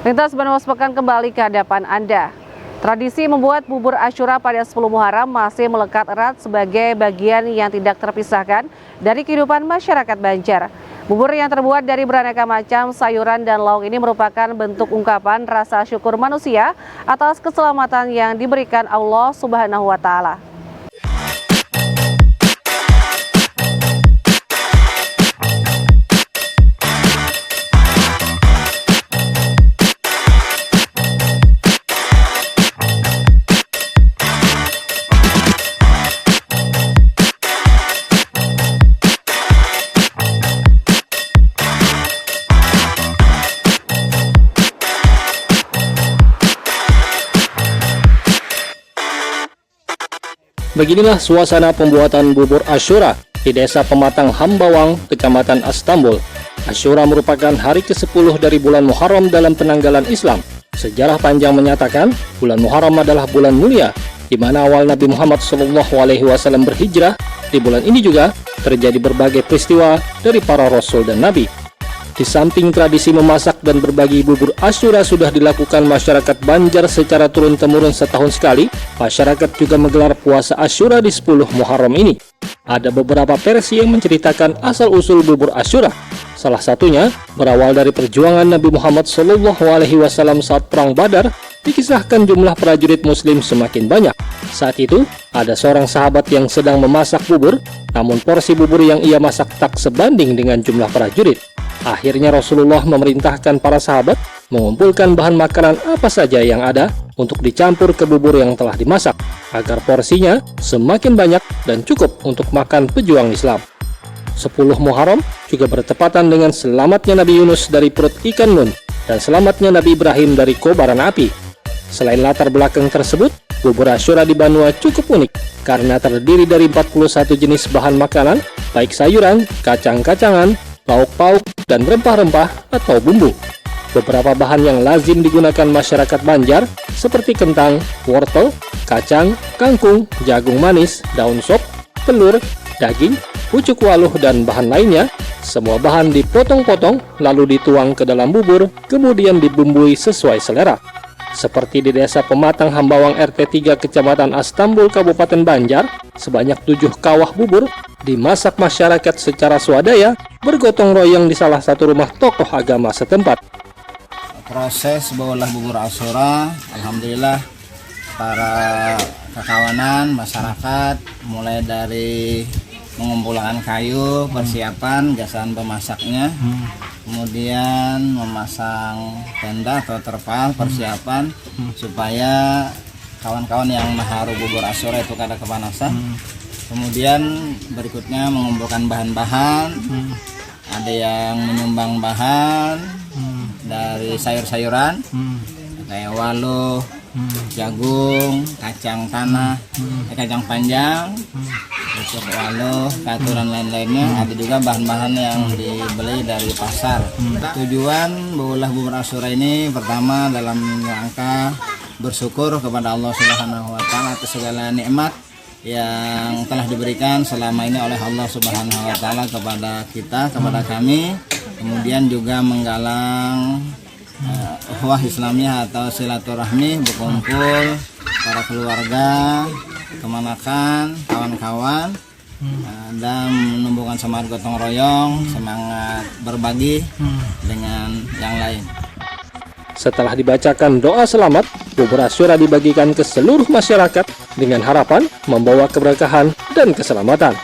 Lintas Banwas Pekan kembali ke hadapan Anda. Tradisi membuat bubur Asyura pada 10 Muharram masih melekat erat sebagai bagian yang tidak terpisahkan dari kehidupan masyarakat Banjar. Bubur yang terbuat dari beraneka macam sayuran dan lauk ini merupakan bentuk ungkapan rasa syukur manusia atas keselamatan yang diberikan Allah Subhanahu wa Ta'ala. Beginilah suasana pembuatan bubur Asyura di Desa Pematang Hambawang, Kecamatan Astambul. Asyura merupakan hari ke-10 dari bulan Muharram dalam penanggalan Islam. Sejarah panjang menyatakan bulan Muharram adalah bulan mulia, di mana awal Nabi Muhammad SAW berhijrah. Di bulan ini juga terjadi berbagai peristiwa dari para Rasul dan Nabi. Di samping tradisi memasak dan berbagi bubur Asyura sudah dilakukan masyarakat Banjar secara turun-temurun setahun sekali, masyarakat juga menggelar puasa Asyura di 10 Muharram ini. Ada beberapa versi yang menceritakan asal-usul bubur Asyura. Salah satunya berawal dari perjuangan Nabi Muhammad SAW saat Perang Badar. Dikisahkan jumlah prajurit muslim semakin banyak. Saat itu, ada seorang sahabat yang sedang memasak bubur, namun porsi bubur yang ia masak tak sebanding dengan jumlah prajurit. Akhirnya Rasulullah memerintahkan para sahabat mengumpulkan bahan makanan apa saja yang ada untuk dicampur ke bubur yang telah dimasak, agar porsinya semakin banyak dan cukup untuk makan pejuang Islam. 10 Muharram juga bertepatan dengan selamatnya Nabi Yunus dari perut ikan Nun dan selamatnya Nabi Ibrahim dari kobaran api. Selain latar belakang tersebut, bubur Asyura di Banua cukup unik karena terdiri dari 41 jenis bahan makanan, baik sayuran, kacang-kacangan, lauk pauk, dan rempah-rempah atau bumbu. Beberapa bahan yang lazim digunakan masyarakat Banjar seperti kentang, wortel, kacang, kangkung, jagung manis, daun sop, telur, daging, pucuk waluh, dan bahan lainnya. Semua bahan dipotong-potong lalu dituang ke dalam bubur, kemudian dibumbui sesuai selera. Seperti di Desa Pematang Hambawang RT 3 Kecamatan Astambul Kabupaten Banjar, sebanyak 7 kawah bubur dimasak masyarakat secara swadaya bergotong royong di salah satu rumah tokoh agama setempat. Proses berolah bubur Asyura, alhamdulillah para kekawanan masyarakat mulai dari mengumpulkan kayu, persiapan gasaan pemasaknya, kemudian memasang tenda atau terpal persiapan supaya kawan-kawan yang maharu bubur Asyura itu kada kepanasan. Kemudian berikutnya mengumpulkan bahan-bahan, ada yang menyumbang bahan dari sayur-sayuran kayak waluh, jagung, kacang tanah, kacang panjang, pucuk waluh, katu dan lain-lainnya. Ada juga bahan-bahan yang dibeli dari pasar. Tujuan berolah bubur Asyura ini pertama dalam rangka bersyukur kepada Allah Subhanahu wa Ta'ala atas segala nikmat yang telah diberikan selama ini oleh Allah Subhanahu wa Ta'ala kepada kita, kepada kami. Kemudian juga menggalang ukhuwah Islamiyah atau silaturahmi, berkumpul para keluarga, kemanakan, kawan-kawan, dan menumbuhkan semangat gotong royong, semangat berbagi dengan yang lain. Setelah dibacakan doa selamat, bubur Asyura dibagikan ke seluruh masyarakat dengan harapan membawa keberkahan dan keselamatan.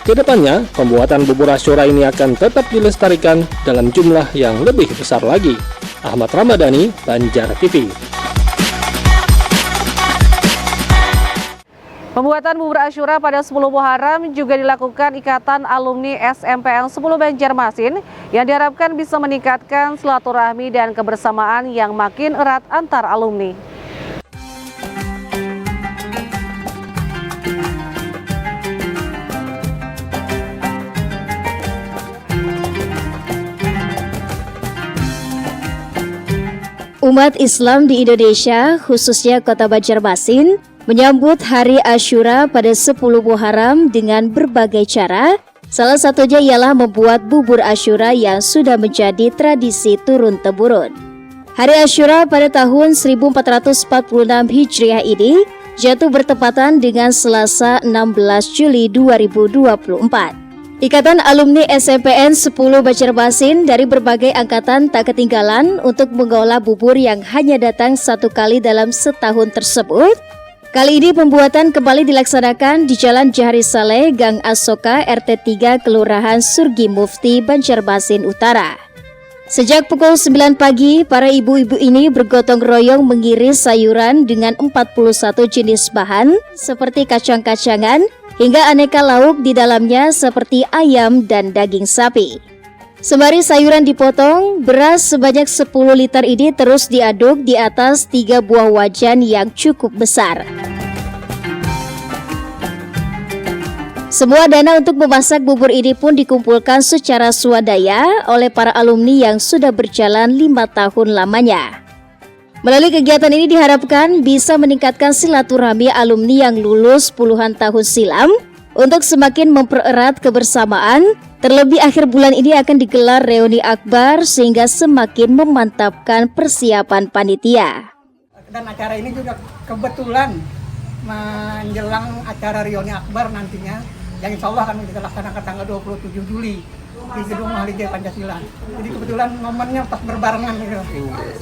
Kedepannya, pembuatan bubur Asyura ini akan tetap dilestarikan dalam jumlah yang lebih besar lagi. Ahmad Ramadhani, Banjar TV. Pembuatan bubur Asyura pada 10 Muharram juga dilakukan Ikatan Alumni SMPN 10 Banjarmasin yang diharapkan bisa meningkatkan silaturahmi dan kebersamaan yang makin erat antar alumni. Umat Islam di Indonesia, khususnya Kota Banjarmasin, menyambut Hari Asyura pada 10 Muharram dengan berbagai cara. Salah satunya ialah membuat bubur Asyura yang sudah menjadi tradisi turun-temurun. Hari Asyura pada tahun 1446 Hijriah ini jatuh bertepatan dengan Selasa 16 Juli 2024. Ikatan Alumni SMPN 10 Banjarmasin dari berbagai angkatan tak ketinggalan untuk mengolah bubur yang hanya datang satu kali dalam setahun tersebut. Kali ini pembuatan kembali dilaksanakan di Jalan Jahari Saleh, Gang Asoka, RT 3, Kelurahan Surgi Mufti, Banjarmasin Utara. Sejak pukul 9 pagi, para ibu-ibu ini bergotong royong mengiris sayuran dengan 41 jenis bahan seperti kacang-kacangan, hingga aneka lauk di dalamnya seperti ayam dan daging sapi. Sembari sayuran dipotong, beras sebanyak 10 liter ini terus diaduk di atas 3 buah wajan yang cukup besar. Semua dana untuk memasak bubur ini pun dikumpulkan secara swadaya oleh para alumni yang sudah berjalan 5 tahun lamanya. Melalui kegiatan ini diharapkan bisa meningkatkan silaturahmi alumni yang lulus puluhan tahun silam untuk semakin mempererat kebersamaan. Terlebih akhir bulan ini akan digelar reuni akbar sehingga semakin memantapkan persiapan panitia. Dan acara ini juga kebetulan menjelang acara reuni akbar nantinya yang insya Allah akan kita laksanakan tanggal 27 Juli di Gedung Mahalijaya Pancasila. Jadi kebetulan momennya pas berbarengan gitu.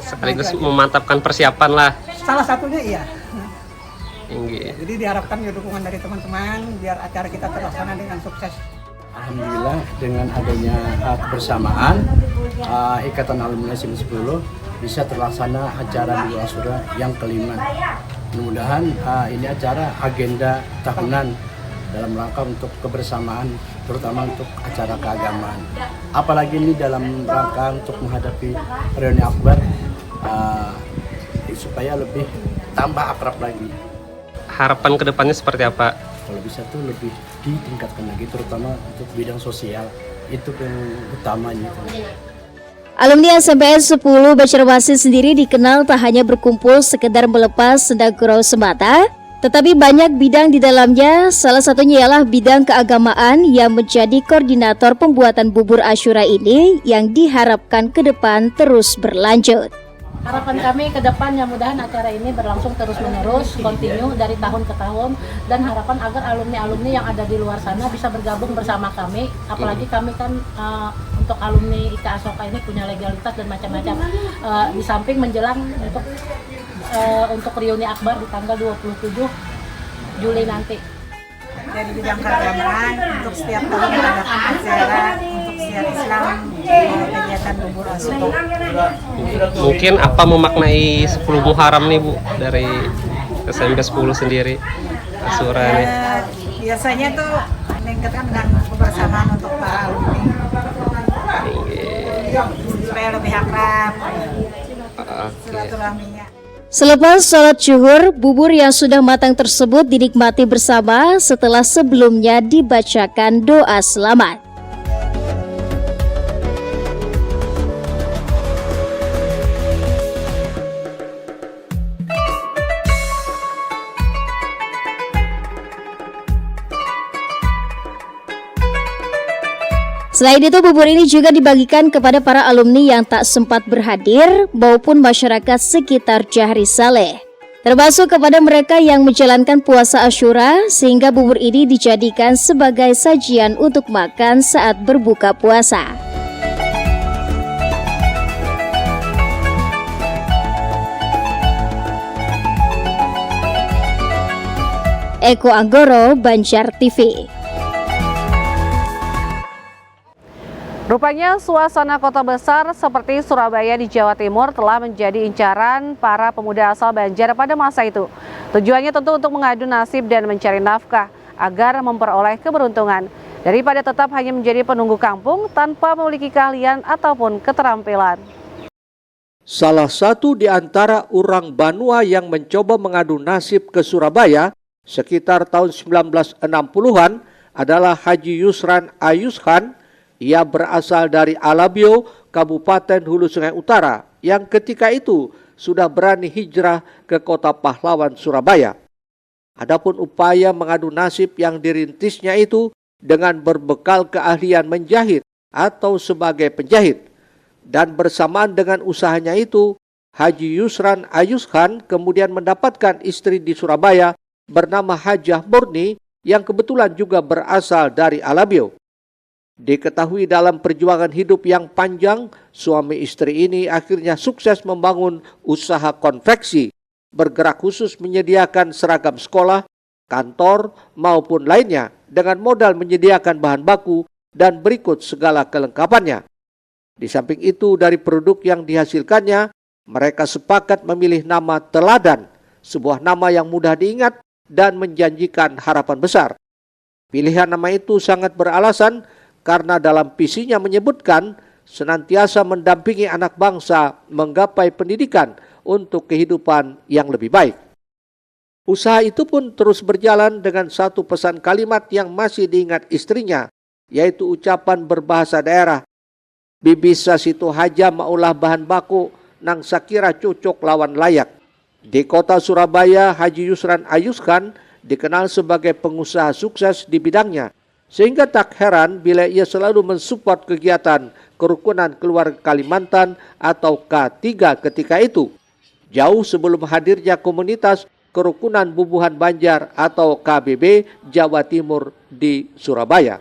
Sekaligus memantapkan persiapan lah. Salah satunya iya. Jadi diharapkan ya dukungan dari teman-teman biar acara kita terlaksana dengan sukses. Alhamdulillah dengan adanya kebersamaan Ikatan Alumni SIM 10 bisa terlaksana acara Bubur Asyura yang kelima. Mudah-mudahan ini acara agenda tahunan dalam rangka untuk kebersamaan, terutama untuk acara keagamaan. Apalagi ini dalam rangka untuk menghadapi reuni akbar supaya lebih tambah akrab lagi. harapan kedepannya seperti apa? Kalau bisa tuh lebih ditingkatkan lagi, terutama untuk bidang sosial, itu yang utamanya. Alumni SMPN 10 Banjarmasin sendiri dikenal tak hanya berkumpul sekedar melepas senda gurau semata, tetapi banyak bidang di dalamnya. Salah satunya ialah bidang keagamaan yang menjadi koordinator pembuatan bubur Asyura ini yang diharapkan ke depan terus berlanjut. Harapan kami ke depan yang mudahan acara ini berlangsung terus-menerus, kontinu dari tahun ke tahun, dan harapan agar alumni-alumni yang ada di luar sana bisa bergabung bersama kami. Apalagi kami kan untuk alumni IKA Asoka ini punya legalitas dan macam-macam. Di samping menjelang untuk reuni akbar di tanggal 27 Juli nanti. Dari bidang keagamaan untuk setiap tahun mengadakan acara untuk siar Islam kegiatan bubur Asyura. Mungkin apa memaknai 10 Muharram nih Bu dari SMP 10 sendiri Asyura ini? Biasanya tuh meningkatkan dengan kebersamaan untuk para alumni supaya lebih akrab silaturahminya. Selepas sholat zuhur, bubur yang sudah matang tersebut dinikmati bersama setelah sebelumnya dibacakan doa selamat. Selain itu, bubur ini juga dibagikan kepada para alumni yang tak sempat berhadir maupun masyarakat sekitar Jahari Saleh, termasuk kepada mereka yang menjalankan puasa Asyura, sehingga bubur ini dijadikan sebagai sajian untuk makan saat berbuka puasa. Eko Anggoro, Banjar TV. Rupanya suasana kota besar seperti Surabaya di Jawa Timur telah menjadi incaran para pemuda asal Banjar pada masa itu. Tujuannya tentu untuk mengadu nasib dan mencari nafkah agar memperoleh keberuntungan, daripada tetap hanya menjadi penunggu kampung tanpa memiliki keahlian ataupun keterampilan. Salah satu di antara orang Banua yang mencoba mengadu nasib ke Surabaya sekitar tahun 1960-an adalah Haji Yusran Ayushan. Ia berasal dari Alabio, Kabupaten Hulu Sungai Utara, yang ketika itu sudah berani hijrah ke kota pahlawan Surabaya. Adapun upaya mengadu nasib yang dirintisnya itu dengan berbekal keahlian menjahit atau sebagai penjahit. Dan bersamaan dengan usahanya itu, Haji Yusran Ayuskan kemudian mendapatkan istri di Surabaya bernama Hajah Murni yang kebetulan juga berasal dari Alabio. Diketahui dalam perjuangan hidup yang panjang, suami istri ini akhirnya sukses membangun usaha konveksi, bergerak khusus menyediakan seragam sekolah, kantor, maupun lainnya dengan modal menyediakan bahan baku dan berikut segala kelengkapannya. Di samping itu, dari produk yang dihasilkannya, mereka sepakat memilih nama Teladan, sebuah nama yang mudah diingat dan menjanjikan harapan besar. Pilihan nama itu sangat beralasan karena dalam visinya menyebutkan senantiasa mendampingi anak bangsa menggapai pendidikan untuk kehidupan yang lebih baik. Usaha itu pun terus berjalan dengan satu pesan kalimat yang masih diingat istrinya, yaitu ucapan berbahasa daerah, "Bibisa situ haja maulah bahan baku nang sakira cocok lawan layak." Di kota Surabaya, Haji Yusran Ayuskan dikenal sebagai pengusaha sukses di bidangnya, sehingga tak heran bila ia selalu mensupport kegiatan Kerukunan Keluarga Kalimantan atau K3 ketika itu, jauh sebelum hadirnya komunitas Kerukunan Bubuhan Banjar atau KBB Jawa Timur di Surabaya.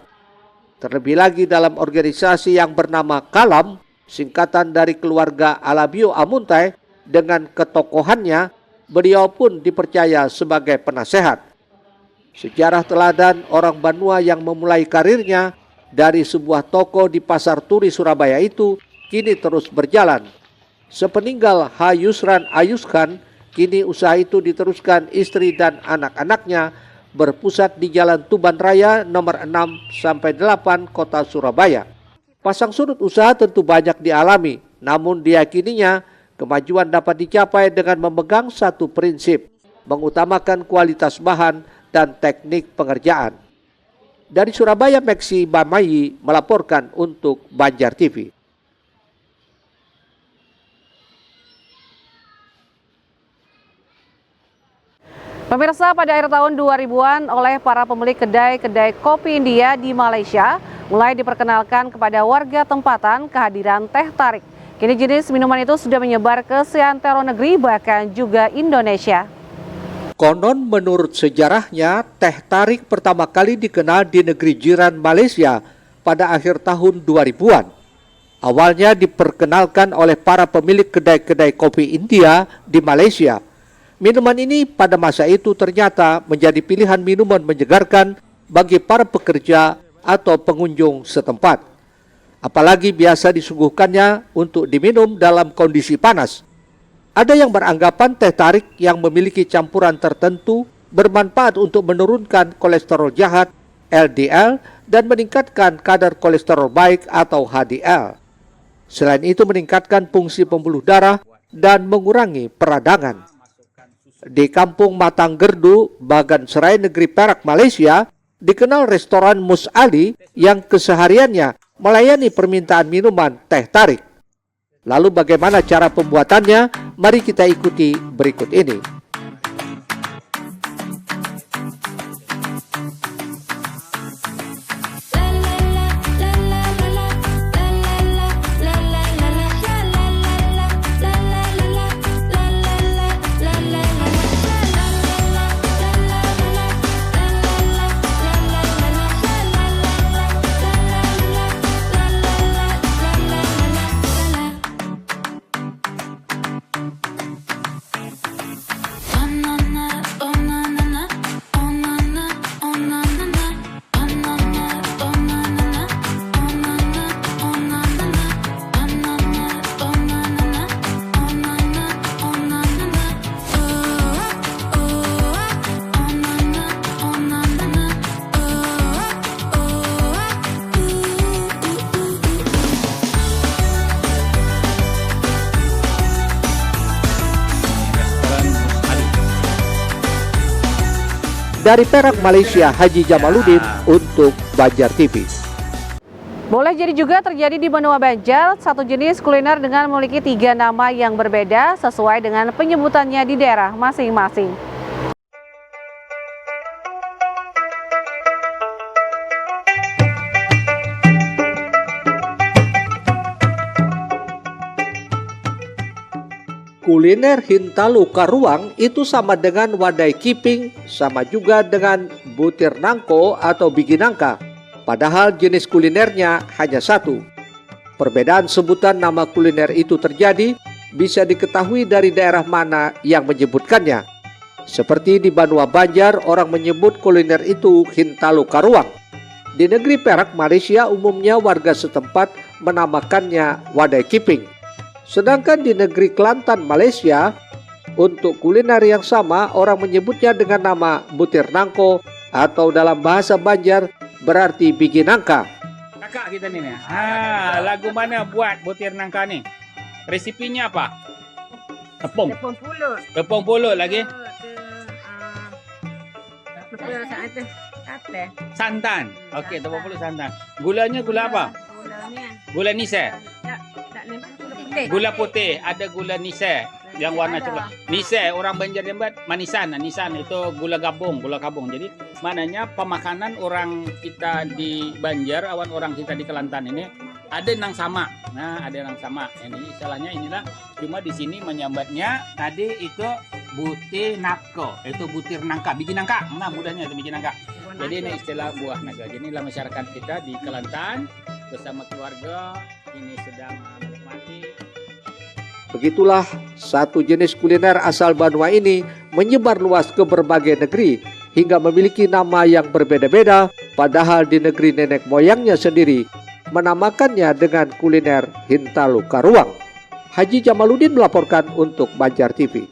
Terlebih lagi dalam organisasi yang bernama Kalam, singkatan dari keluarga Alabio Amuntai, dengan ketokohannya, beliau pun dipercaya sebagai penasehat. Sejarah teladan orang Banua yang memulai karirnya dari sebuah toko di Pasar Turi Surabaya itu kini terus berjalan. Sepeninggal H. Yusran Ayuskan, kini usaha itu diteruskan istri dan anak-anaknya berpusat di Jalan Tuban Raya nomor 6-8 kota Surabaya. Pasang surut usaha tentu banyak dialami, namun diyakininya kemajuan dapat dicapai dengan memegang satu prinsip, mengutamakan kualitas bahan dan teknik pengerjaan. Dari Surabaya, Meksi Bamayi melaporkan untuk Banjar TV. Pemirsa, pada akhir tahun 2000-an oleh para pemilik kedai-kedai kopi India di Malaysia mulai diperkenalkan kepada warga tempatan kehadiran teh tarik. Kini jenis minuman itu sudah menyebar ke seantero negeri bahkan juga Indonesia. Konon menurut sejarahnya, teh tarik pertama kali dikenal di negeri jiran Malaysia pada akhir tahun 2000-an. Awalnya diperkenalkan oleh para pemilik kedai-kedai kopi India di Malaysia. Minuman ini pada masa itu ternyata menjadi pilihan minuman menyegarkan bagi para pekerja atau pengunjung setempat. Apalagi biasa disuguhkannya untuk diminum dalam kondisi panas. Ada yang beranggapan teh tarik yang memiliki campuran tertentu bermanfaat untuk menurunkan kolesterol jahat LDL dan meningkatkan kadar kolesterol baik atau HDL. Selain itu meningkatkan fungsi pembuluh darah dan mengurangi peradangan. Di Kampung Matanggerdu, Bagan Serai, negeri Perak, Malaysia, dikenal restoran Mus Ali yang kesehariannya melayani permintaan minuman teh tarik. Lalu bagaimana cara pembuatannya? Mari kita ikuti berikut ini. Dari Perak, Malaysia, Haji Jamaluddin untuk Banjar TV. Boleh jadi juga terjadi di benua Banjar, satu jenis kuliner dengan memiliki 3 nama yang berbeda sesuai dengan penyebutannya di daerah masing-masing. Kuliner Hintalu Karuang itu sama dengan wadai kiping, sama juga dengan butir nangko atau bigi nangka. Padahal jenis kulinernya hanya satu. Perbedaan sebutan nama kuliner itu terjadi bisa diketahui dari daerah mana yang menyebutkannya. Seperti di Banua Banjar, orang menyebut kuliner itu Hintalu Karuang. Di negeri Perak, Malaysia, umumnya warga setempat menamakannya wadai kiping. Sedangkan di negeri Kelantan, Malaysia, untuk kuliner yang sama orang menyebutnya dengan nama butir nangko atau dalam bahasa Banjar berarti bigi nangka. Kakak kita nih, lagu mana buat butir nangka nih? Resipinya apa? Tepung. Tepung pulut lagi. Santan. Okey, tepung pulut santan. Gulanya gula apa? Gula niseh. Gula putih, ada gula niseh yang warna coklat. Niseh orang Banjar Jembat manisan. Nisan itu gula gabung. Jadi maknanya pemakanan orang kita di Banjar, orang kita di Kelantan ini ada yang sama. Nah, ada yang sama. Ini istilahnya inilah, cuma di sini menyambatnya tadi itu butir nangko, itu butir nangka, biji nangka. Nah, mudahnya itu biji nangka. Jadi ini istilah buah naga. Jadi inilah masyarakat kita di Kelantan bersama keluarga ini sedang menikmati. Begitulah satu jenis kuliner asal Banua ini menyebar luas ke berbagai negeri hingga memiliki nama yang berbeda-beda, padahal di negeri nenek moyangnya sendiri menamakannya dengan kuliner Hintalu Karuang. Haji Jamaluddin melaporkan untuk Banjar TV.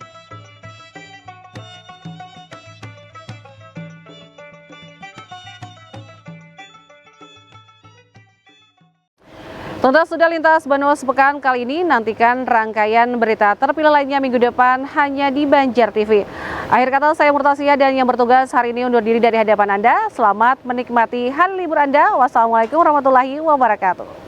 Tuntas sudah lintas Banua sepekan kali ini, nantikan rangkaian berita terpilih lainnya minggu depan hanya di Banjar TV. Akhir kata saya Murtasia dan yang bertugas hari ini undur diri dari hadapan Anda. Selamat menikmati hari libur Anda. Wassalamualaikum warahmatullahi wabarakatuh.